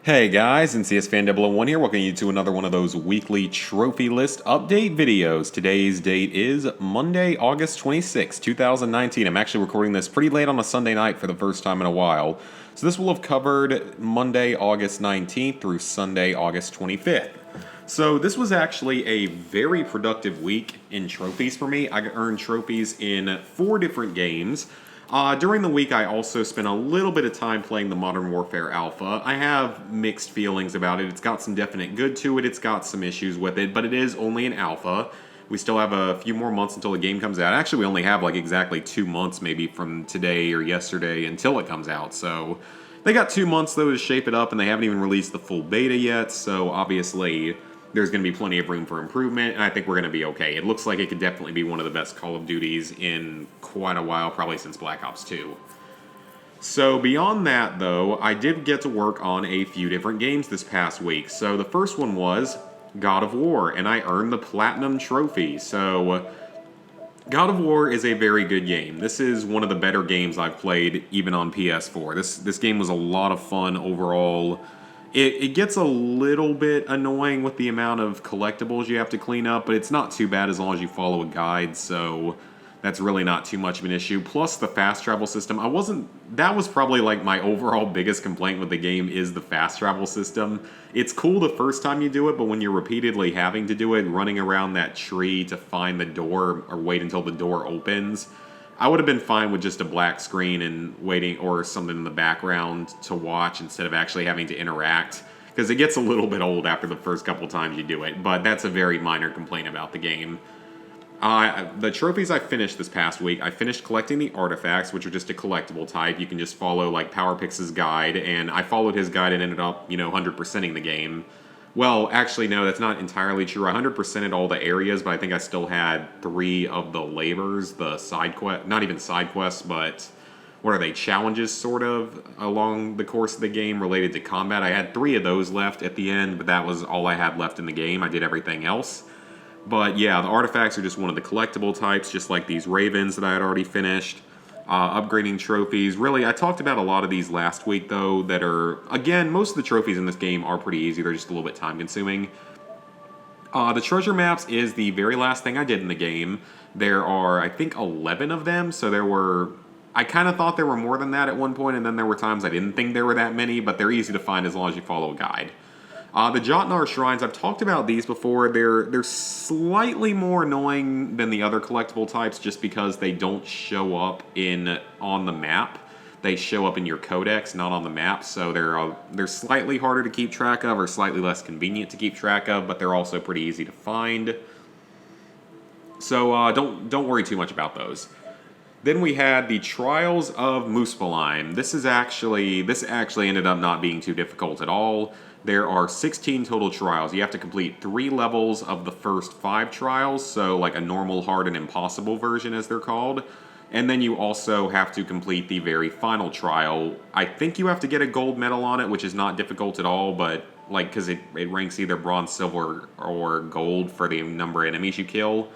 Hey guys, NCSFan001 here, welcoming you to another one of those weekly trophy list update videos. Today's date is Monday, August 26, 2019. I'm actually recording this pretty late on a Sunday night for the first time in a while. So this will have covered Monday, August 19th through Sunday, August 25th. So this was actually a very productive week in trophies for me. I earned trophies in 4 different games. During the week, I also spent a little bit of time playing the Modern Warfare Alpha. I have mixed feelings about it. It's got some definite good to it, it's got some issues with it, but it is only an alpha. We still have a few more months until the game comes out. Actually, we only have like exactly 2 months maybe from today or yesterday until it comes out, so they got 2 months though to shape it up, and they haven't even released the full beta yet, so obviously there's going to be plenty of room for improvement, and I think we're going to be okay. It looks like it could definitely be one of the best Call of Duties in quite a while, probably since Black Ops 2. So beyond that, though, I did get to work on a few different games this past week. So the first one was God of War, and I earned the Platinum Trophy. So God of War is a very good game. This is one of the better games I've played, even on PS4. This game was a lot of fun overall. It gets a little bit annoying with the amount of collectibles you have to clean up, but it's not too bad as long as you follow a guide, so that's really not too much of an issue. Plus the fast travel system, that was probably like my overall biggest complaint with the game is the fast travel system. It's cool the first time you do it, but when you're repeatedly having to do it, running around that tree to find the door or wait until the door opens, I would have been fine with just a black screen and waiting or something in the background to watch instead of actually having to interact, because it gets a little bit old after the first couple times you do it, but that's a very minor complaint about the game. The trophies I finished this past week, I finished collecting the artifacts, which are just a collectible type. You can just follow like PowerPix's guide, and I followed his guide and ended up, 100%ing the game. Well, actually, no, that's not entirely true. I 100%ed all the areas, but I think I still had 3 of the labors, the side quest, not even side quests, but what are they, challenges sort of, along the course of the game related to combat. I had 3 of those left at the end, but that was all I had left in the game. I did everything else. But yeah, the artifacts are just one of the collectible types, just like these ravens that I had already finished. Upgrading trophies. Really, I talked about a lot of these last week, though, that are, again, most of the trophies in this game are pretty easy. They're just a little bit time-consuming. The treasure maps is the very last thing I did in the game. There are, I think, 11 of them, so there were... I kind of thought there were more than that at one point, and then there were times I didn't think there were that many, but they're easy to find as long as you follow a guide. The Jotnar Shrines, I've talked about these before. They're slightly more annoying than the other collectible types just because they don't show up on the map. They show up in your codex, not on the map, so they're slightly harder to keep track of or slightly less convenient to keep track of, but they're also pretty easy to find. So don't worry too much about those. Then we had the Trials of Muspelheim. This actually ended up not being too difficult at all. There are 16 total trials. You have to complete 3 levels of the first 5 trials, so like a normal, hard, and impossible version as they're called. And then you also have to complete the very final trial. I think you have to get a gold medal on it, which is not difficult at all, but like because it ranks either bronze, silver, or gold for the number of enemies you kill.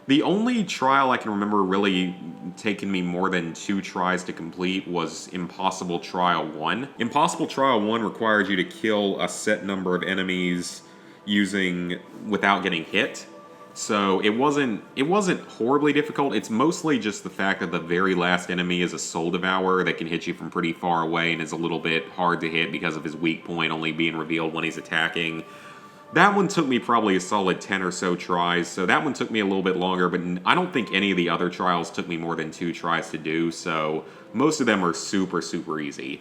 The only trial I can remember really taking me more than 2 tries to complete was Impossible Trial 1. Impossible Trial 1 required you to kill a set number of enemies without getting hit. So it wasn't horribly difficult. It's mostly just the fact that the very last enemy is a Soul Devourer that can hit you from pretty far away and is a little bit hard to hit because of his weak point only being revealed when he's attacking. That one took me probably a solid 10 or so tries, so that one took me a little bit longer, but I don't think any of the other trials took me more than 2 tries to do, so most of them are super, super easy.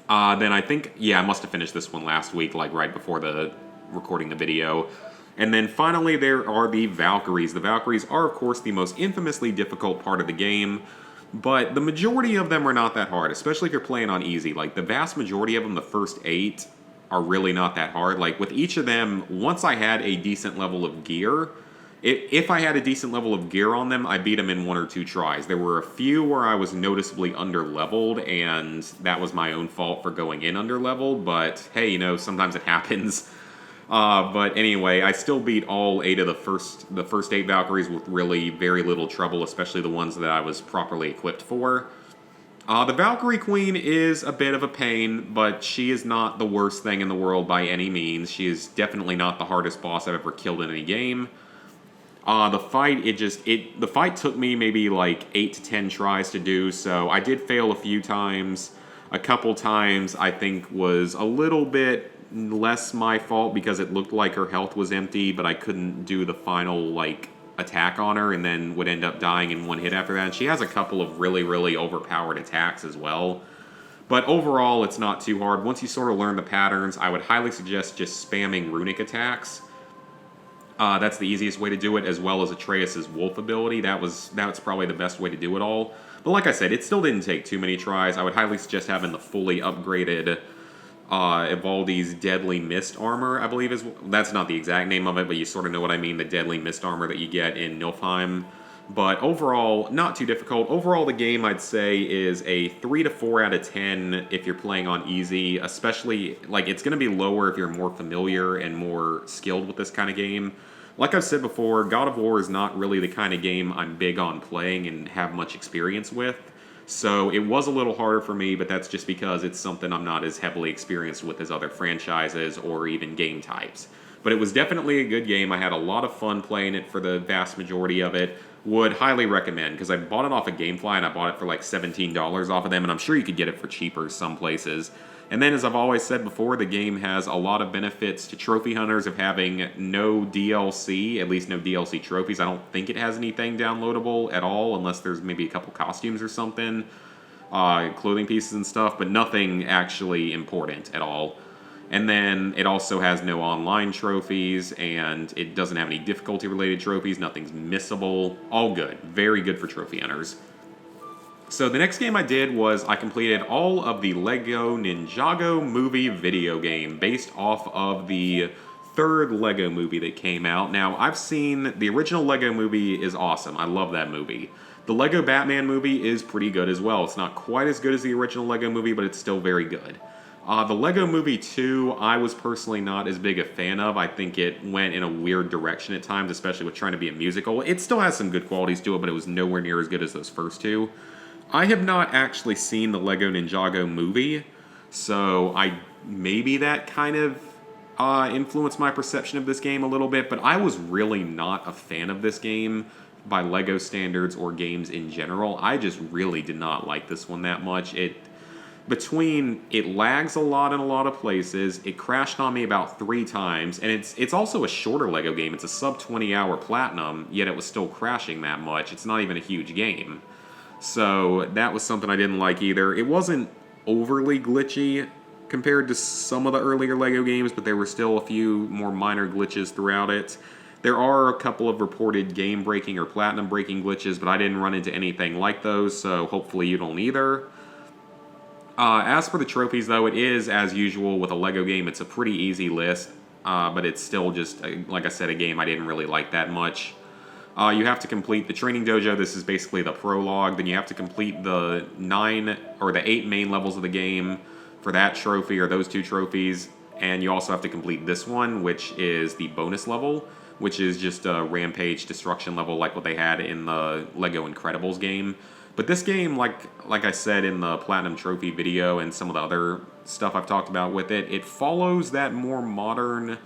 Then I think, I must have finished this one last week, like right before recording the video. And then finally there are the Valkyries. The Valkyries are, of course, the most infamously difficult part of the game, but the majority of them are not that hard, especially if you're playing on easy. Like, the vast majority of them, the first 8... are really not that hard. Like, with each of them, once I had a decent level of gear, if I had a decent level of gear on them, I beat them in 1 or 2 tries. There were a few where I was noticeably under-leveled, and that was my own fault for going in under-leveled, but hey, sometimes it happens. But anyway, I still beat all 8 of the first 8 Valkyries with really very little trouble, especially the ones that I was properly equipped for. The Valkyrie Queen is a bit of a pain, but she is not the worst thing in the world by any means. She is definitely not the hardest boss I've ever killed in any game. The fight took me maybe like 8 to 10 tries to do, so I did fail a few times. A couple times I think was a little bit less my fault because it looked like her health was empty, but I couldn't do the final like attack on her and then would end up dying in one hit after that. And she has a couple of really, really overpowered attacks as well. But overall, it's not too hard. Once you sort of learn the patterns, I would highly suggest just spamming runic attacks. That's the easiest way to do it, as well as Atreus' wolf ability. That's probably the best way to do it all. But like I said, it still didn't take too many tries. I would highly suggest having the fully upgraded Ivaldi's Deadly Mist armor, I believe is... That's not the exact name of it, but you sort of know what I mean, the Deadly Mist armor that you get in Niflheim. But overall, not too difficult. Overall, the game, I'd say, is a 3 to 4 out of 10 if you're playing on easy. Especially, like, it's going to be lower if you're more familiar and more skilled with this kind of game. Like I've said before, God of War is not really the kind of game I'm big on playing and have much experience with. So it was a little harder for me, but that's just because it's something I'm not as heavily experienced with as other franchises or even game types. But it was definitely a good game. I had a lot of fun playing it for the vast majority of it. Would highly recommend, because I bought it off of Gamefly and I bought it for like $17 off of them, and I'm sure you could get it for cheaper some places. And then, as I've always said before, the game has a lot of benefits to trophy hunters of having no DLC, at least no DLC trophies. I don't think it has anything downloadable at all, unless there's maybe a couple costumes or something, clothing pieces and stuff, but nothing actually important at all. And then it also has no online trophies, and it doesn't have any difficulty-related trophies. Nothing's missable. All good. Very good for trophy hunters. So the next game I did was I completed all of the LEGO Ninjago movie video game based off of the third LEGO movie that came out. Now, I've seen the original LEGO movie is awesome. I love that movie. The LEGO Batman movie is pretty good as well. It's not quite as good as the original LEGO movie, but it's still very good. The LEGO Movie 2, I was personally not as big a fan of. I think it went in a weird direction at times, especially with trying to be a musical. It still has some good qualities to it, but it was nowhere near as good as those first two. I have not actually seen the LEGO Ninjago movie, so maybe that kind of influenced my perception of this game a little bit, but I was really not a fan of this game by LEGO standards or games in general. I just really did not like this one that much. It lags a lot in a lot of places. It crashed on me about 3 times, and it's also a shorter LEGO game. It's a sub 20-hour platinum, yet it was still crashing that much. It's not even a huge game. So that was something I didn't like either. It wasn't overly glitchy compared to some of the earlier LEGO games, but there were still a few more minor glitches throughout it. There are a couple of reported game-breaking or platinum-breaking glitches, but I didn't run into anything like those, so hopefully you don't either. As for the trophies, though, it is, as usual with a LEGO game, it's a pretty easy list, but it's still just, like I said, a game I didn't really like that much. You have to complete the training dojo. This is basically the prologue. Then you have to complete the 8 main levels of the game for that trophy or those 2 trophies. And you also have to complete this one, which is the bonus level, which is just a rampage destruction level like what they had in the LEGO Incredibles game. But this game, like I said in the Platinum Trophy video and some of the other stuff I've talked about with it, it follows that more modern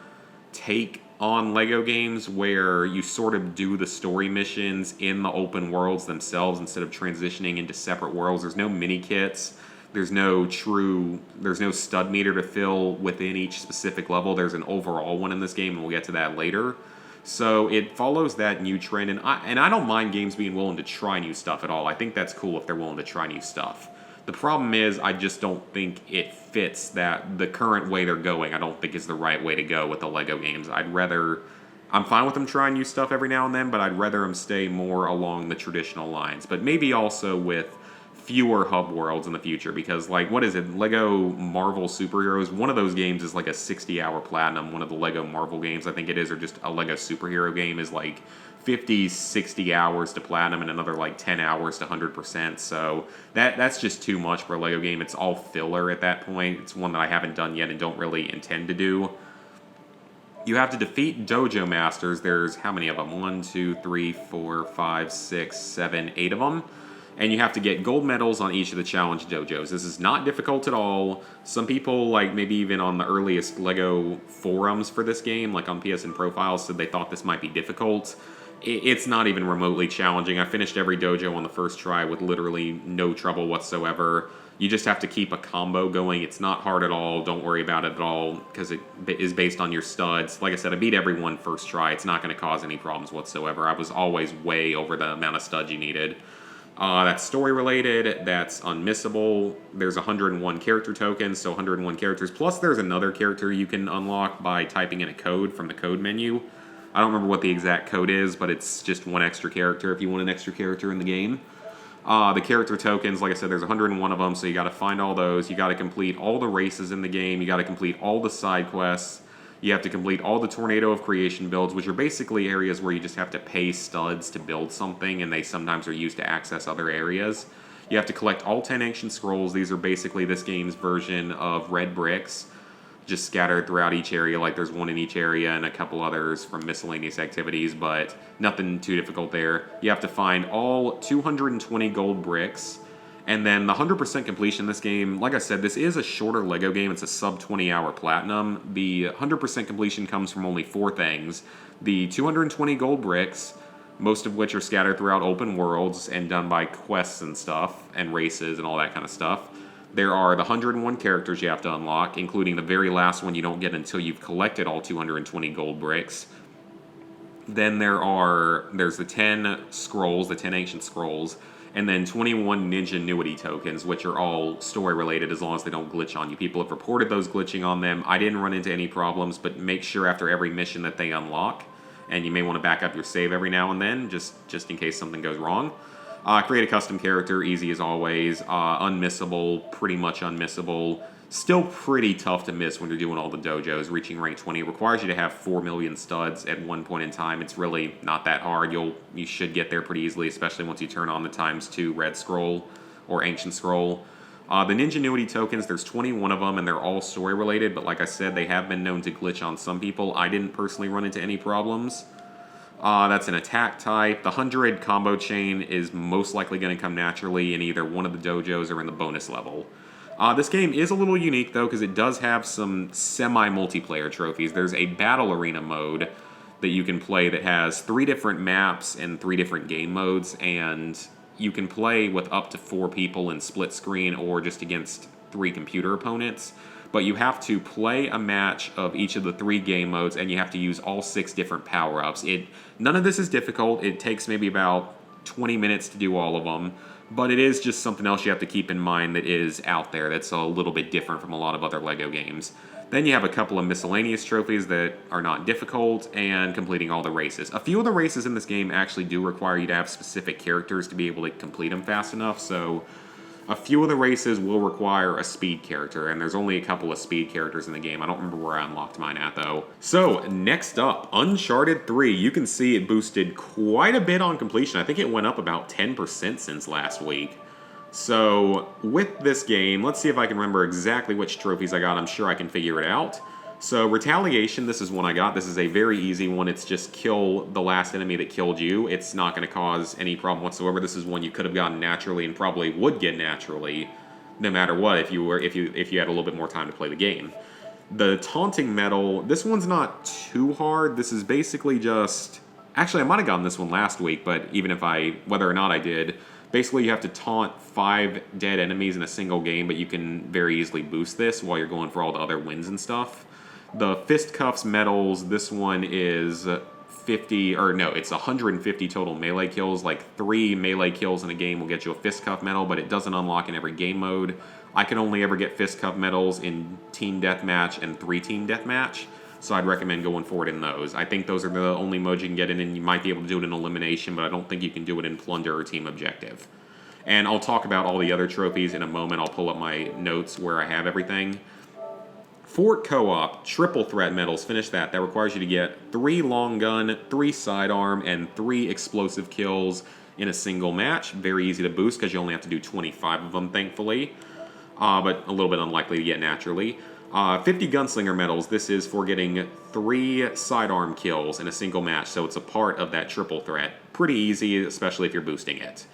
take on LEGO games where you sort of do the story missions in the open worlds themselves instead of transitioning into separate worlds. There's no mini kits. There's no stud meter to fill within each specific level. There's an overall one in this game, and we'll get to that later. So it follows that new trend, and I don't mind games being willing to try new stuff at all. I think that's cool if they're willing to try new stuff. The problem is, I just don't think it fits the current way they're going. I don't think is the right way to go with the LEGO games. I'm fine with them trying new stuff every now and then, but I'd rather them stay more along the traditional lines. But maybe also with fewer hub worlds in the future, because what is it, LEGO Marvel Superheroes, one of those games is like a 60-hour platinum. One of the LEGO Marvel games, I think it is, or just a LEGO superhero game is like 50, 60 hours to platinum and another 10 hours to 100%. So that's just too much for a LEGO game. It's all filler at that point. It's one that I haven't done yet and don't really intend to do. You have to defeat Dojo Masters. There's how many of them? 1, 2, 3, 4, 5, 6, 7, 8 of them. and you have to get gold medals on each of the challenge dojos. This is not difficult at all. Some people, like maybe even on the earliest LEGO forums for this game, like on PSN Profiles, said they thought this might be difficult. It's not even remotely challenging. I finished every dojo on the first try with literally no trouble whatsoever. You just have to keep a combo going. It's not hard at all. Don't worry about it at all because it is based on your studs. Like I said, I beat everyone first try. It's not going to cause any problems whatsoever. I was always way over the amount of studs you needed. That's story related. That's unmissable. There's 101 character tokens, so 101 characters. Plus there's another character you can unlock by typing in a code from the code menu. I don't remember what the exact code is, but it's just one extra character if you want an extra character in the game. The character tokens, like I said, there's 101 of them, so you got to find all those. You got to complete all the races in the game. You got to complete all the side quests. You have to complete all the Tornado of Creation builds, which are basically areas where you just have to pay studs to build something, and they sometimes are used to access other areas. You have to collect all 10 Ancient Scrolls. These are basically this game's version of red bricks, just scattered throughout each area, like there's one in each area and a couple others from miscellaneous activities, but nothing too difficult there. You have to find all 220 gold bricks, and then the 100% completion in this game, like I said, this is a shorter LEGO game. It's a sub 20-hour platinum. The 100% completion comes from only 4 things. The 220 gold bricks, most of which are scattered throughout open worlds and done by quests and stuff, and races and all that kind of stuff. There are the 101 characters you have to unlock, including the very last one you don't get until you've collected all 220 gold bricks. Then there's the 10 scrolls, the 10 ancient scrolls, and then 21 Ninjago tokens, which are all story related as long as they don't glitch on you. People have reported those glitching on them. I didn't run into any problems, but make sure after every mission that they unlock, and you may want to back up your save every now and then, just in case something goes wrong. Create a custom character, easy as always. Unmissable, pretty much unmissable. Still pretty tough to miss when you're doing all the dojos. Reaching rank 20 requires you to have 4 million studs at one point in time. It's really not that hard. You should get there pretty easily, especially once you turn on the ×2 red scroll or ancient scroll. The Ninjago tokens, there's 21 of them, and they're all story related, but like I said, they have been known to glitch on some people. I didn't personally run into any problems. That's an attack type. The 100 combo chain is most likely going to come naturally in either one of the dojos or in the bonus level. This game is a little unique, though, because it does have some semi-multiplayer trophies. There's a battle arena mode that you can play that has 3 different maps and 3 different game modes, and you can play with up to 4 people in split screen or just against 3 computer opponents. But you have to play a match of each of the 3 game modes, and you have to use all 6 different power-ups. None of this is difficult. It takes maybe about 20 minutes to do all of them, but it is just something else you have to keep in mind that is out there that's a little bit different from a lot of other LEGO games. Then you have a couple of miscellaneous trophies that are not difficult, and completing all the races. A few of the races in this game actually do require you to have specific characters to be able to complete them fast enough, so a few of the races will require a speed character, and there's only a couple of speed characters in the game. I don't remember where I unlocked mine at, though. So, next up, Uncharted 3. You can see it boosted quite a bit on completion. I think it went up about 10% since last week. So, with this game, let's see if I can remember exactly which trophies I got. I'm sure I can figure it out. So, Retaliation, this is one I got. This is a very easy one. It's just kill the last enemy that killed you. It's not going to cause any problem whatsoever. This is one you could have gotten naturally and probably would get naturally, no matter what, if you had a little bit more time to play the game. The Taunting Medal, this one's not too hard. This is basically just... Actually, I might have gotten this one last week, but even if whether or not I did, basically you have to taunt 5 dead enemies in a single game, but you can very easily boost this while you're going for all the other wins and stuff. The Fistcuffs medals, this one is 150 total melee kills. Like 3 melee kills in a game will get you a Fistcuff medal, but it doesn't unlock in every game mode. I can only ever get Fistcuff medals in Team Deathmatch and 3-Team Deathmatch, so I'd recommend going forward in those. I think those are the only modes you can get in, and you might be able to do it in Elimination, but I don't think you can do it in Plunder or Team Objective. And I'll talk about all the other trophies in a moment. I'll pull up my notes where I have everything. Fort Co-op, triple threat medals, finish that. That requires you to get 3 long gun, 3 sidearm, and 3 explosive kills in a single match. Very easy to boost because you only have to do 25 of them, thankfully. But a little bit unlikely to get naturally. 50 Gunslinger medals, this is for getting 3 sidearm kills in a single match, so it's a part of that triple threat. Pretty easy, especially if you're boosting it.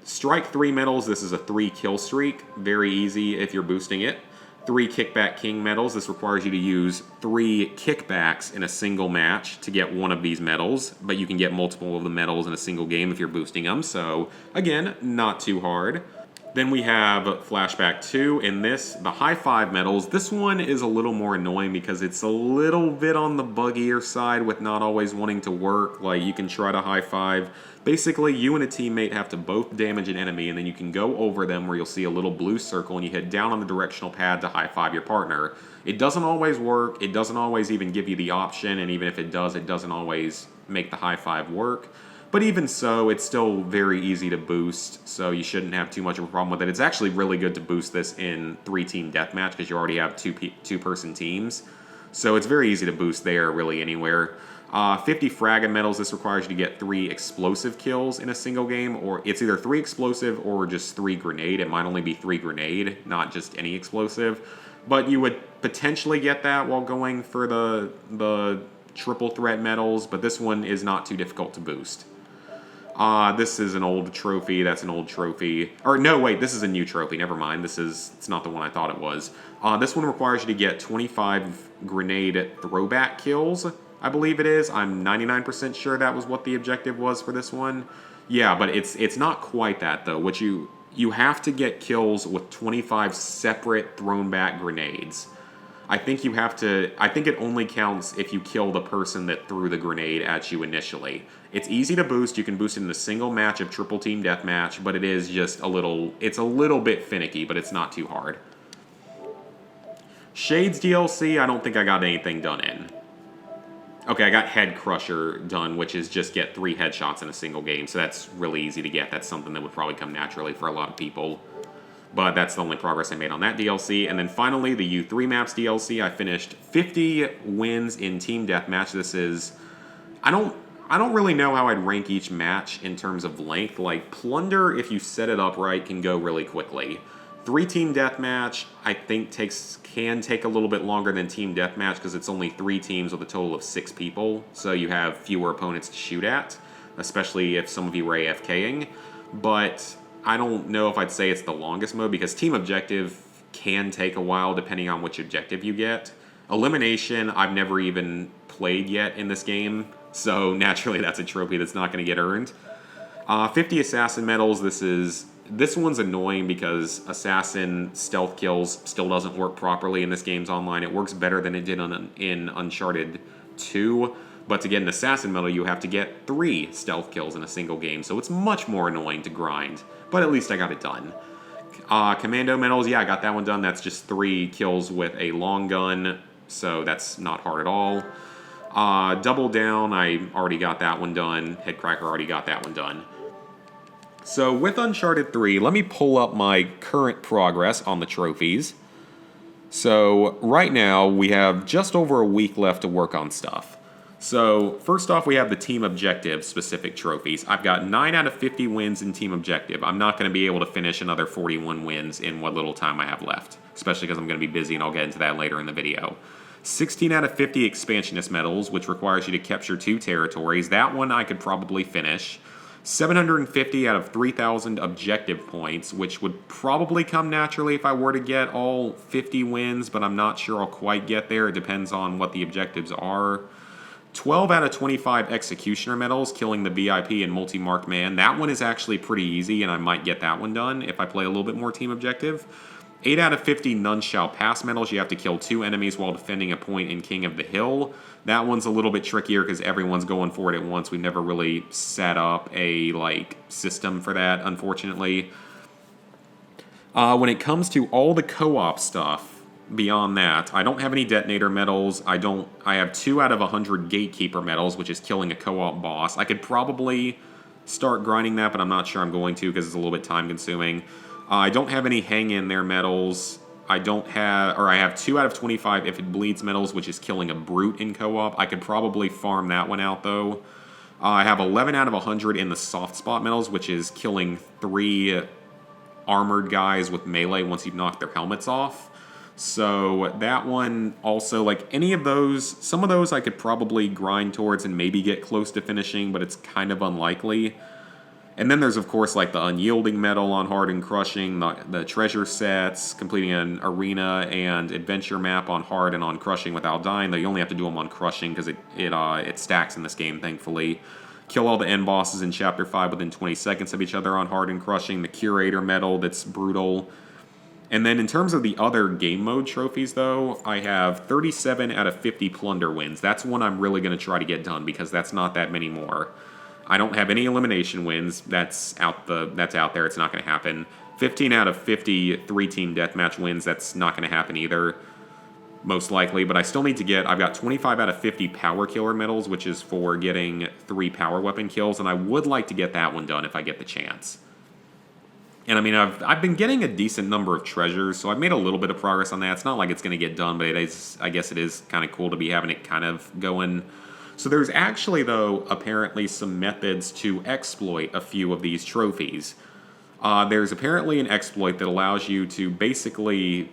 Strike 3 medals, this is a 3 kill streak. Very easy if you're boosting it. 3 Kickback King medals, this requires you to use 3 kickbacks in a single match to get one of these medals, but you can get multiple of the medals in a single game if you're boosting them, so again, not too hard. Then we have Flashback 2. In this, the High 5 medals. This one is a little more annoying because it's a little bit on the buggier side with not always wanting to work. Like, you can try to High 5. Basically, you and a teammate have to both damage an enemy, and then you can go over them where you'll see a little blue circle, and you hit down on the directional pad to High 5 your partner. It doesn't always work. It doesn't always even give you the option, and even if it doesn't always make the High 5 work. But even so, it's still very easy to boost, so you shouldn't have too much of a problem with it. It's actually really good to boost this in 3-team deathmatch because you already have two-person teams. So it's very easy to boost there, really anywhere. 50 frag medals, this requires you to get 3 explosive kills in a single game, or it's either 3 explosive or just 3 grenade. It might only be 3 grenade, not just any explosive. But you would potentially get that while going for the triple threat medals, but this one is not too difficult to boost. This is an old trophy. That's an old trophy. Or no, wait, this is a new trophy. Never mind. It's not the one I thought it was. This one requires you to get 25 grenade throwback kills, I believe it is. I'm 99% sure that was what the objective was for this one. Yeah, but it's not quite that, though. What you have to get kills with 25 separate thrown back grenades. I think it only counts if you kill the person that threw the grenade at you initially. It's easy to boost. You can boost it in a single match of triple team deathmatch, but it is just it's a little bit finicky, but it's not too hard. Shades DLC, I don't think I got anything done in. Okay, I got Head Crusher done, which is just get 3 headshots in a single game, so that's really easy to get. That's something that would probably come naturally for a lot of people. But that's the only progress I made on that DLC. And then finally, the U3 Maps DLC. I finished 50 wins in Team Deathmatch. This is... I don't really know how I'd rank each match in terms of length. Like, Plunder, if you set it up right, can go really quickly. 3-team deathmatch, I think, can take a little bit longer than Team Deathmatch because it's only 3 teams with a total of 6 people. So you have fewer opponents to shoot at, especially if some of you were AFKing. But I don't know if I'd say it's the longest mode because Team Objective can take a while depending on which objective you get. Elimination, I've never even played yet in this game, so naturally that's a trophy that's not going to get earned. 50 Assassin medals, this one's annoying because Assassin stealth kills still doesn't work properly in this game's online. It works better than it did in Uncharted 2. But to get an Assassin medal, you have to get 3 stealth kills in a single game, so it's much more annoying to grind. But at least I got it done. Commando medals, yeah, I got that one done. That's just 3 kills with a long gun, so that's not hard at all. Double Down, I already got that one done. Headcracker, already got that one done. So with Uncharted 3, let me pull up my current progress on the trophies. So right now, we have just over a week left to work on stuff. So, first off, we have the Team Objective specific trophies. I've got 9 out of 50 wins in Team Objective. I'm not going to be able to finish another 41 wins in what little time I have left, especially because I'm going to be busy, and I'll get into that later in the video. 16 out of 50 Expansionist medals, which requires you to capture 2 territories. That one I could probably finish. 750 out of 3,000 objective points, which would probably come naturally if I were to get all 50 wins, but I'm not sure I'll quite get there. It depends on what the objectives are. 12 out of 25 Executioner medals, killing the VIP and multi-marked man. That one is actually pretty easy, and I might get that one done if I play a little bit more team objective. 8 out of 50 None Shall Pass medals. You have to kill 2 enemies while defending a point in King of the Hill. That one's a little bit trickier because everyone's going for it at once. We've never really set up a system for that, unfortunately. When it comes to all the co-op stuff, beyond that, I don't have any detonator medals. I have 2 out of 100 gatekeeper medals, which is killing a co-op boss. I could probably start grinding that, but I'm not sure I'm going to because it's a little bit time consuming. I don't have any hang in there medals. I have 2 out of 25 if it bleeds medals, which is killing a brute in co-op. I could probably farm that one out though. I have 11 out of 100 in the soft spot medals, which is killing 3 armored guys with melee once you've knocked their helmets off. So that one also, any of those, some of those I could probably grind towards and maybe get close to finishing, but it's kind of unlikely. And then there's, of course, like the unyielding medal on hard and crushing, the treasure sets, completing an arena and adventure map on hard and on crushing without dying, though you only have to do them on crushing because it stacks in this game, thankfully. Kill all the end bosses in Chapter 5 within 20 seconds of each other on hard and crushing, the curator medal that's brutal. And then in terms of the other game mode trophies, though, I have 37 out of 50 plunder wins. That's one I'm really going to try to get done because that's not that many more. I don't have any elimination wins. That's out there. It's not going to happen. 15 out of 50 3-team deathmatch wins. That's not going to happen either, most likely. But I still need to get... I've got 25 out of 50 power killer medals, which is for getting 3 power weapon kills. And I would like to get that one done if I get the chance. And I mean, I've been getting a decent number of treasures, so I've made a little bit of progress on that. It's not like it's going to get done, but I guess it is kind of cool to be having it kind of going. So there's actually, though, apparently some methods to exploit a few of these trophies. There's apparently an exploit that allows you to basically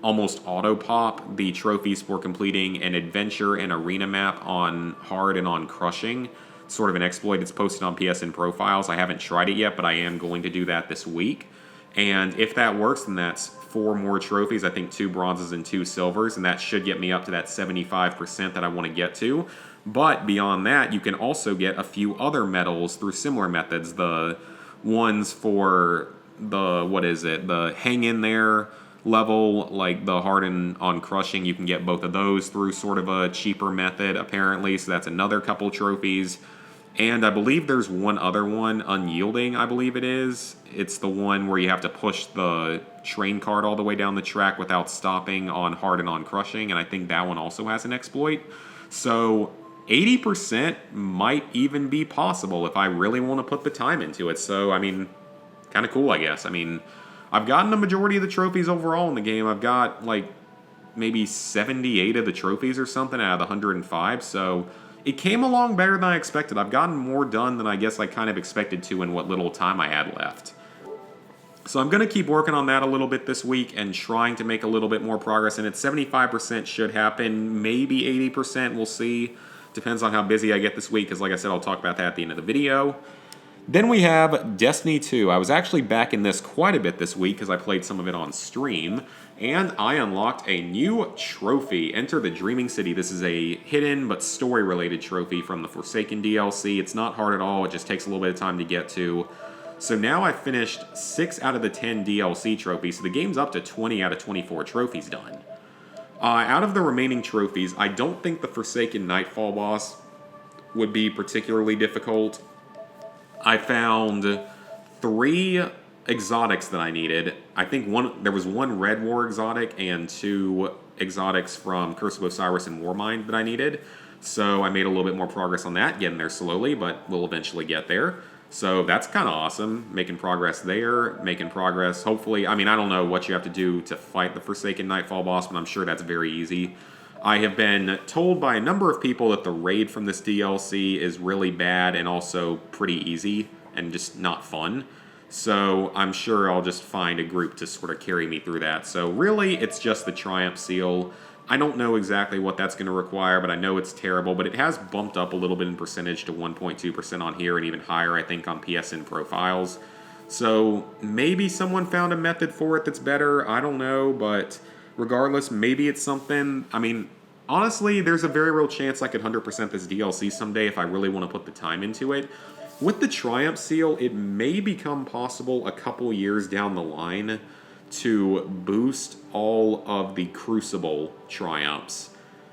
almost auto-pop the trophies for completing an adventure and arena map on hard and on crushing. Sort of an exploit. It's posted on PSN profiles. I haven't tried it yet, but I am going to do that this week. And if that works, then that's 4 more trophies. I think 2 bronzes and 2 silvers, and that should get me up to that 75% that I want to get to. But beyond that, you can also get a few other medals through similar methods. The ones for the hang in there level, like the harden on crushing, you can get both of those through sort of a cheaper method, apparently. So that's another couple trophies. And I believe there's one other one, Unyielding, I believe it is. It's the one where you have to push the train cart all the way down the track without stopping on hard and on crushing, and I think that one also has an exploit. So 80% might even be possible if I really want to put the time into it. So, I mean, kind of cool, I guess. I mean, I've gotten the majority of the trophies overall in the game. I've got, like, maybe 78 of the trophies or something out of the 105, so... It came along better than I expected. I've gotten more done than I guess I kind of expected to in what little time I had left. So I'm going to keep working on that a little bit this week and trying to make a little bit more progress. And it's 75% should happen, maybe 80%, we'll see. Depends on how busy I get this week, because like I said, I'll talk about that at the end of the video. Then we have Destiny 2. I was actually back in this quite a bit this week because I played some of it on stream. And I unlocked a new trophy. Enter the Dreaming City. This is a hidden but story-related trophy from the Forsaken DLC. It's not hard at all. It just takes a little bit of time to get to. So now I've finished 6 out of the 10 DLC trophies. So the game's up to 20 out of 24 trophies done. Out of the remaining trophies, I don't think the Forsaken Nightfall boss would be particularly difficult. I found 3 exotics that I needed. I think there was 1 Red War exotic and 2 exotics from Curse of Osiris and Warmind that I needed. So I made a little bit more progress on that, getting there slowly, but we'll eventually get there. So that's kind of awesome, making progress there, making progress, hopefully. I mean, I don't know what you have to do to fight the Forsaken Nightfall boss, but I'm sure that's very easy. I have been told by a number of people that the raid from this DLC is really bad and also pretty easy and just not fun. So I'm sure I'll just find a group to sort of carry me through that. So really, it's just the Triumph Seal. I don't know exactly what that's going to require, but I know it's terrible. But it has bumped up a little bit in percentage to 1.2% on here and even higher, I think, on PSN profiles. So maybe someone found a method for it that's better. I don't know, but regardless, maybe it's something. I mean, honestly, there's a very real chance I could 100% this DLC someday if I really want to put the time into it. With the Triumph Seal, it may become possible a couple years down the line to boost all of the Crucible Triumphs.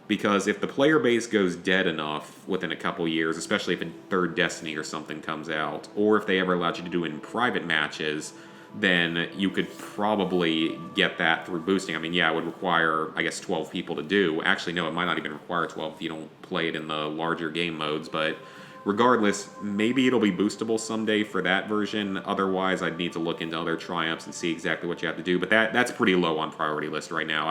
Because if the player base goes dead enough within a couple years, especially if a 3rd Destiny or something comes out, or if they ever allowed you to do it in private matches, then you could probably get that through boosting. I mean, yeah, it would require, I guess, 12 people to do. Actually, no, it might not even require 12 if you don't play it in the larger game modes, but... Regardless, maybe it'll be boostable someday for that version. Otherwise, I'd need to look into other Triumphs and see exactly what you have to do. But that's pretty low on priority list right now.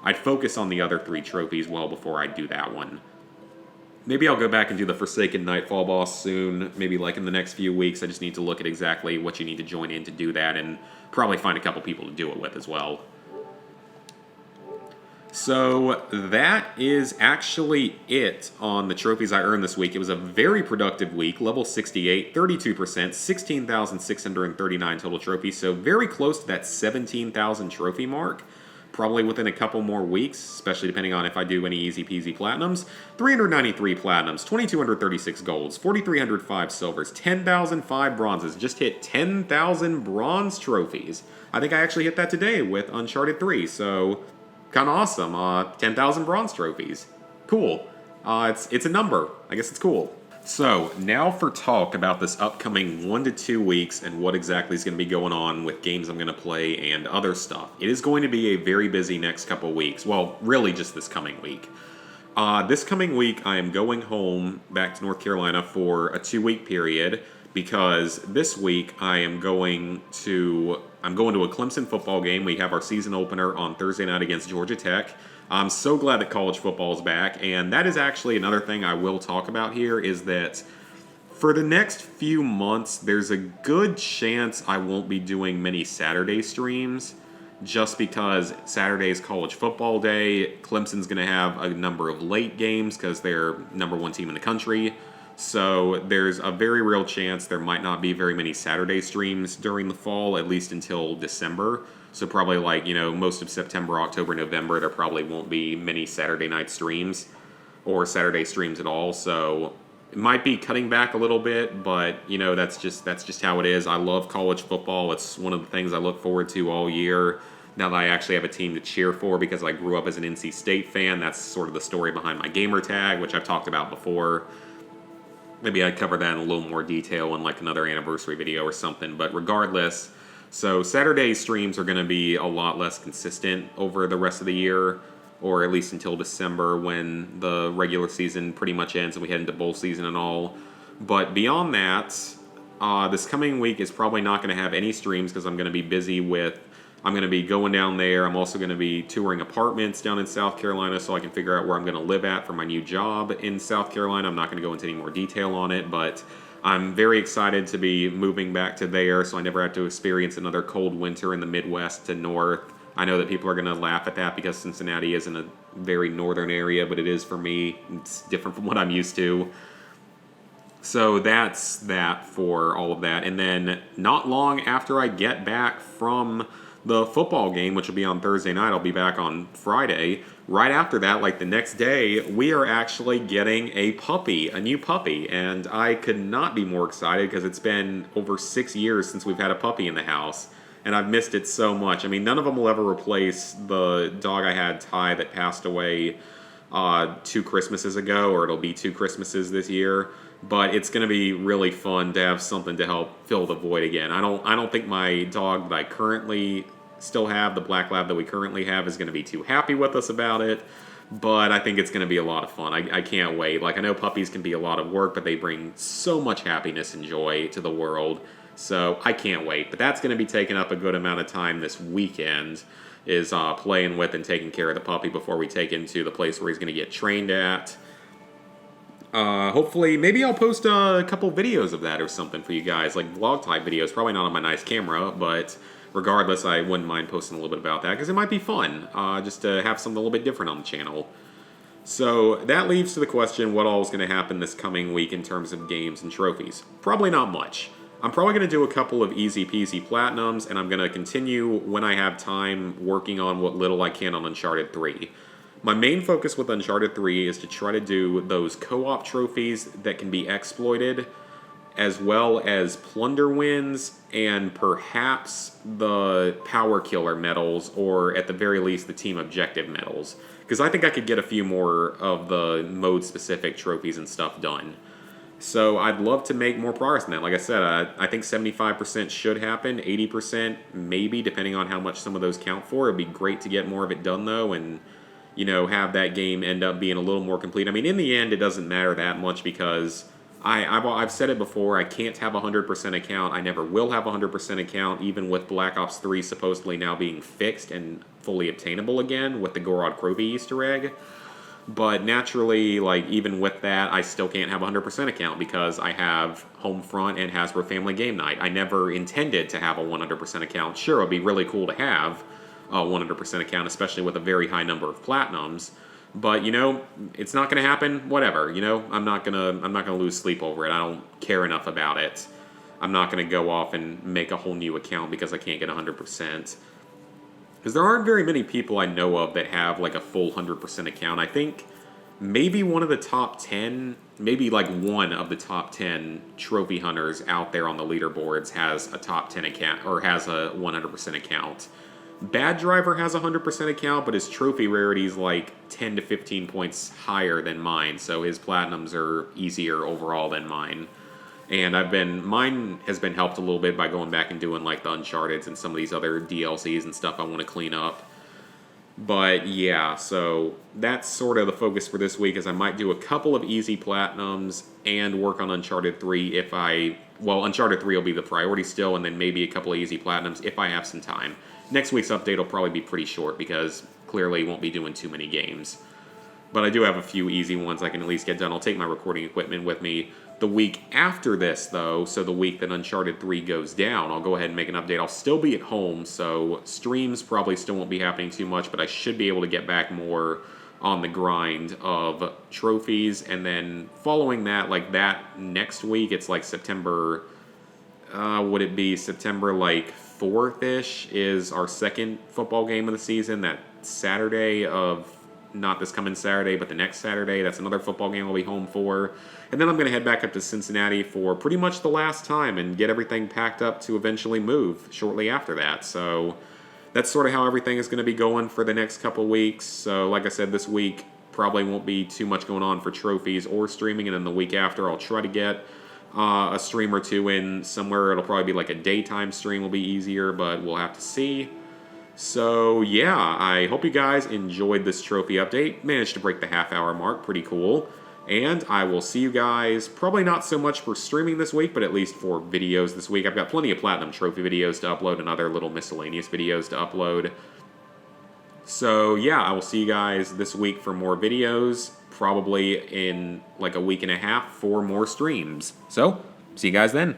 I'd focus on the other 3 trophies well before I do that one. Maybe I'll go back and do the Forsaken Nightfall boss soon. Maybe like in the next few weeks. I just need to look at exactly what you need to join in to do that, and probably find a couple people to do it with as well. So that is actually it on the trophies I earned this week. It was a very productive week. Level 68, 32%, 16,639 total trophies. So very close to that 17,000 trophy mark. Probably within a couple more weeks, especially depending on if I do any easy peasy platinums. 393 platinums, 2,236 golds, 4,305 silvers, 10,005 bronzes. Just hit 10,000 bronze trophies. I think I actually hit that today with Uncharted 3, so kind of awesome. 10,000 bronze trophies. Cool. It's a number. I guess it's cool. So, now for talk about this upcoming 1 to 2 weeks and what exactly is going to be going on with games I'm going to play and other stuff. It is going to be a very busy next couple weeks. Well, really just this coming week. This coming week, I am going home back to North Carolina for a 2-week period because this week I'm going to a Clemson football game. We have our season opener on Thursday night against Georgia Tech. I'm so glad that college football is back, and that is actually another thing I will talk about here is that for the next few months, there's a good chance I won't be doing many Saturday streams just because Saturday is college football day. Clemson's going to have a number of late games because they're #1 team in the country. So there's a very real chance there might not be very many Saturday streams during the fall, at least until December. So probably most of September, October, November, there probably won't be many Saturday night streams or Saturday streams at all. So it might be cutting back a little bit, but that's just how it is. I love college football. It's one of the things I look forward to all year. Now that I actually have a team to cheer for because I grew up as an NC State fan, that's sort of the story behind my gamer tag, which I've talked about before. Maybe I'd cover that in a little more detail in another anniversary video or something. But regardless, so Saturday streams are going to be a lot less consistent over the rest of the year, or at least until December when the regular season pretty much ends and we head into bowl season and all. But beyond that, this coming week is probably not going to have any streams because I'm going to be busy I'm going to be going down there. I'm also going to be touring apartments down in South Carolina so I can figure out where I'm going to live at for my new job in South Carolina. I'm not going to go into any more detail on it, but I'm very excited to be moving back to there so I never have to experience another cold winter in the Midwest to North. I know that people are going to laugh at that because Cincinnati isn't a very northern area, but it is for me. It's different from what I'm used to. So that's that for all of that. And then not long after I get back from the football game, which will be on Thursday night, I'll be back on Friday. Right after that, the next day, we are actually getting a new puppy. And I could not be more excited because it's been over 6 years since we've had a puppy in the house. And I've missed it so much. I mean, none of them will ever replace the dog I had, Ty, that passed away 2 Christmases ago, or it'll be 2 Christmases this year. But it's going to be really fun to have something to help fill the void again. I don't think my dog that I currently still have, the black lab that we currently have, is going to be too happy with us about it. But I think it's going to be a lot of fun. I can't wait. I know puppies can be a lot of work, but they bring so much happiness and joy to the world. So I can't wait. But that's going to be taking up a good amount of time this weekend, is playing with and taking care of the puppy before we take him to the place where he's going to get trained at. Hopefully, maybe I'll post a couple videos of that or something for you guys, vlog type videos. Probably not on my nice camera, but regardless, I wouldn't mind posting a little bit about that because it might be fun just to have something a little bit different on the channel. So that leads to the question, what all is going to happen this coming week in terms of games and trophies? Probably not much. I'm probably going to do a couple of easy peasy platinums, and I'm going to continue when I have time working on what little I can on Uncharted 3. My main focus with Uncharted 3 is to try to do those co-op trophies that can be exploited, as well as plunder wins, and perhaps the power killer medals, or at the very least the team objective medals. Because I think I could get a few more of the mode-specific trophies and stuff done. So I'd love to make more progress in that. Like I said, I think 75% should happen, 80% maybe, depending on how much some of those count for. It'd be great to get more of it done, though, and have that game end up being a little more complete. I mean, in the end, it doesn't matter that much because I've said it before, I can't have a 100% account. I never will have a 100% account, even with Black Ops 3 supposedly now being fixed and fully obtainable again with the Gorod Krovi Easter egg. But naturally, even with that, I still can't have a 100% account because I have Homefront and Hasbro Family Game Night. I never intended to have a 100% account. Sure, it would be really cool to have, 100% account, especially with a very high number of platinums. But it's not going to happen. Whatever. I'm not gonna lose sleep over it. I don't care enough about it. I'm not going to go off and make a whole new account because I can't get 100%. Because there aren't very many people I know of that have like a full 100% account. I think maybe one of the top 10, maybe like one of the top 10 trophy hunters out there on the leaderboards has a top 10 account or has a 100% account. Bad Driver has a 100% account, but his trophy rarity is like 10 to 15 points higher than mine, so his platinums are easier overall than mine. And mine has been helped a little bit by going back and doing like the Uncharted and some of these other DLCs and stuff I want to clean up. But yeah, so that's sort of the focus for this week, is I might do a couple of easy platinums and work on Uncharted 3 Uncharted 3 will be the priority still, and then maybe a couple of easy platinums if I have some time. Next week's update will probably be pretty short because clearly won't be doing too many games. But I do have a few easy ones I can at least get done. I'll take my recording equipment with me the week after this, though, so the week that Uncharted 3 goes down, I'll go ahead and make an update. I'll still be at home, so streams probably still won't be happening too much, but I should be able to get back more on the grind of trophies. And then following that, like that next week, it's like September, would it be September like 4th-ish is our second football game of the season. That Saturday of, not this coming Saturday, but the next Saturday, that's another football game I'll be home for. And then I'm going to head back up to Cincinnati for pretty much the last time and get everything packed up to eventually move shortly after that. So that's sort of how everything is going to be going for the next couple weeks. So like I said, this week probably won't be too much going on for trophies or streaming. And then the week after, I'll try to get a stream or two in somewhere. It'll probably be like a daytime stream will be easier, but we'll have to see. So yeah, I hope you guys enjoyed this trophy update. Managed to break the half-hour mark, pretty cool. And I will see you guys, probably not so much for streaming this week, but at least for videos this week. I've got plenty of Platinum Trophy videos to upload and other little miscellaneous videos to upload. So yeah, I will see you guys this week for more videos, probably in like a week and a half for more streams. So, see you guys then.